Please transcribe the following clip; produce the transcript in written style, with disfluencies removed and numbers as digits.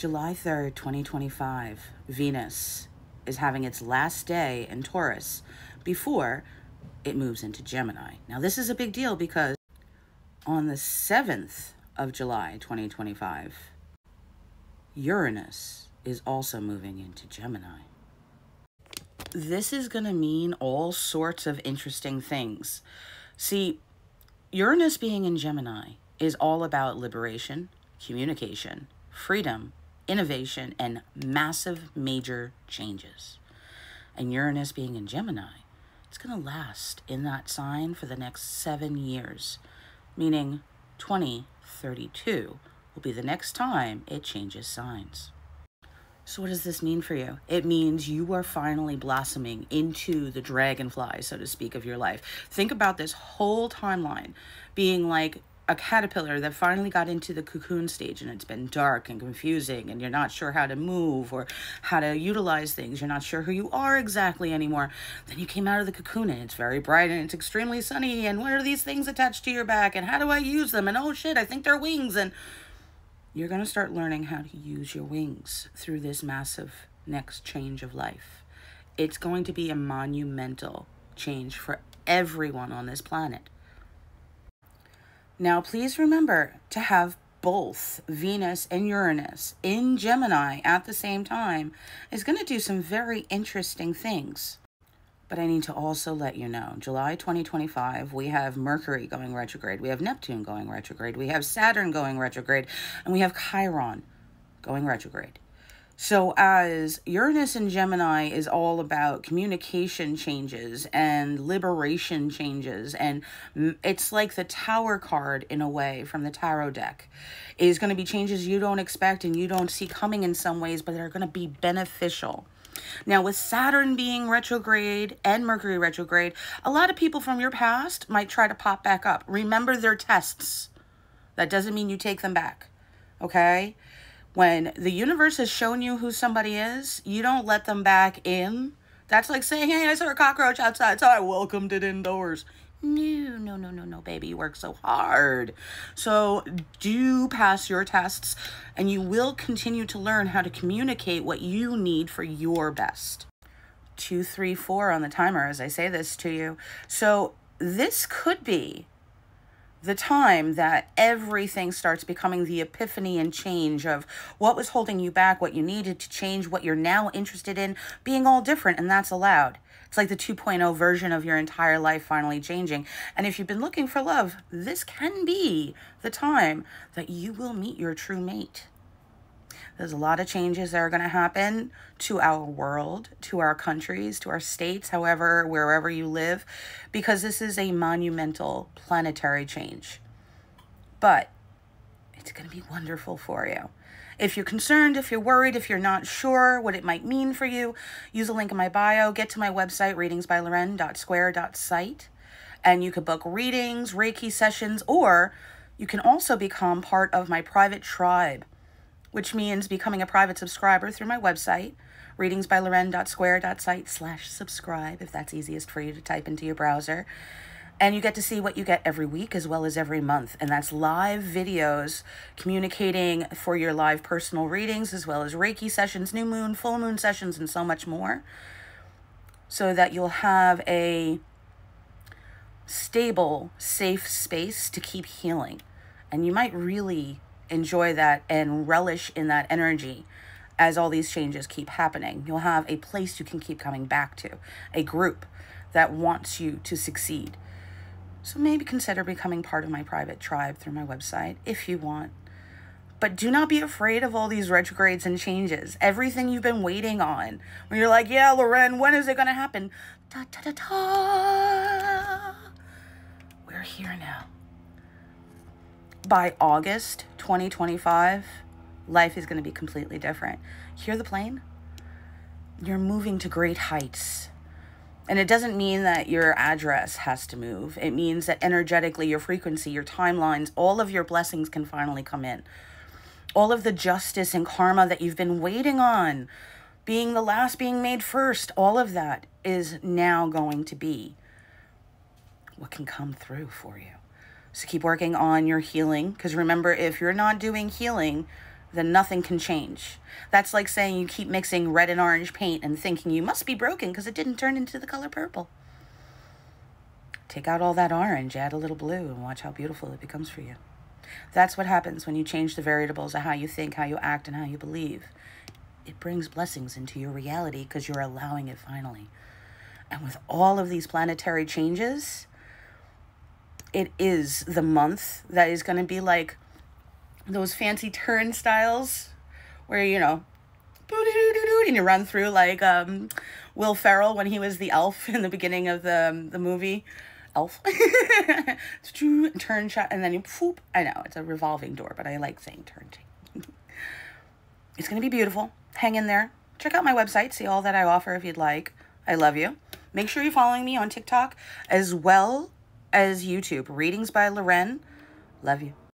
July 3rd, 2025, Venus is having its last day in Taurus before it moves into Gemini. Now, this is a big deal because on the 7th of July, 2025, Uranus is also moving into Gemini. This is going to mean all sorts of interesting things. See, Uranus being in Gemini is all about liberation, communication, freedom, innovation, and massive major changes. And Uranus being in Gemini, it's going to last in that sign for the next 7 years, meaning 2032 will be the next time it changes signs. So what does this mean for you? It means you are finally blossoming into the dragonfly, so to speak, of your life. Think about this whole timeline being like a caterpillar that finally got into the cocoon stage, and it's been dark and confusing, and you're not sure how to move or how to utilize things. You're not sure who you are exactly anymore. Then you came out of the cocoon and it's very bright and it's extremely sunny, and what are these things attached to your back, and how do I use them, and oh shit, I think they're wings. And you're going to start learning how to use your wings through this massive next change of life. It's going to be a monumental change for everyone on this planet. Now, please remember to have both Venus and Uranus in Gemini at the same time is going to do some very interesting things. But I need to also let you know, July 2025, we have Mercury going retrograde, we have Neptune going retrograde, we have Saturn going retrograde, and we have Chiron going retrograde. So as Uranus in Gemini is all about communication changes and liberation changes, and it's like the Tower card in a way from the tarot deck, is going to be changes you don't expect and you don't see coming in some ways, but they're going to be beneficial. Now, with Saturn being retrograde and Mercury retrograde, a lot of people from your past might try to pop back up. Remember, they're tests. That doesn't mean you take them back, okay? When the universe has shown you who somebody is, you don't let them back in. That's like saying, hey, I saw a cockroach outside, so I welcomed it indoors. No, baby. You work so hard. So do pass your tests, and you will continue to learn how to communicate what you need for your best. 2, 3, 4 on the timer as I say this to you. So this could be the time that everything starts becoming the epiphany and change of what was holding you back, what you needed to change, what you're now interested in, being all different, and that's allowed. It's like the 2.0 version of your entire life finally changing. And if you've been looking for love, this can be the time that you will meet your true mate. There's a lot of changes that are going to happen to our world, to our countries, to our states, however, wherever you live, because this is a monumental planetary change. But it's going to be wonderful for you. If you're concerned, if you're worried, if you're not sure what it might mean for you, use a link in my bio, get to my website, readingsbyloren.square.site, and you could book readings, Reiki sessions, or you can also become part of my private tribe, which means becoming a private subscriber through my website, readingsbyloren.square.site/subscribe, if that's easiest for you to type into your browser. And you get to see what you get every week as well as every month. And that's live videos communicating for your live personal readings, as well as Reiki sessions, new moon, full moon sessions, and so much more. So that you'll have a stable, safe space to keep healing. And you might really enjoy that and relish in that energy as all these changes keep happening. You'll have a place you can keep coming back to, a group that wants you to succeed. So maybe consider becoming part of my private tribe through my website if you want. But do not be afraid of all these retrogrades and changes. Everything you've been waiting on. When you're like, yeah, Loren, when is it going to happen? Da, da, da, da. We're here now. By August 2025, life is going to be completely different. Hear the plane? You're moving to great heights. And it doesn't mean that your address has to move. It means that energetically, your frequency, your timelines, all of your blessings can finally come in. All of the justice and karma that you've been waiting on, being the last, being made first, all of that is now going to be what can come through for you. So keep working on your healing, because remember, if you're not doing healing, then nothing can change. That's like saying you keep mixing red and orange paint and thinking you must be broken because it didn't turn into the color purple. Take out all that orange, add a little blue, and watch how beautiful it becomes for you. That's what happens when you change the variables of how you think, how you act, and how you believe. It brings blessings into your reality because you're allowing it finally. And with all of these planetary changes, it is the month that is going to be like those fancy turnstiles where, you know, and you run through like Will Ferrell when he was the elf in the beginning of the movie Elf. Turn shot, and then you poop. I know it's a revolving door, but I like saying turn. It's going to be beautiful. Hang in there. Check out my website. See all that I offer if you'd like. I love you. Make sure you're following me on TikTok as well as YouTube. Readings by LOREN. Love you.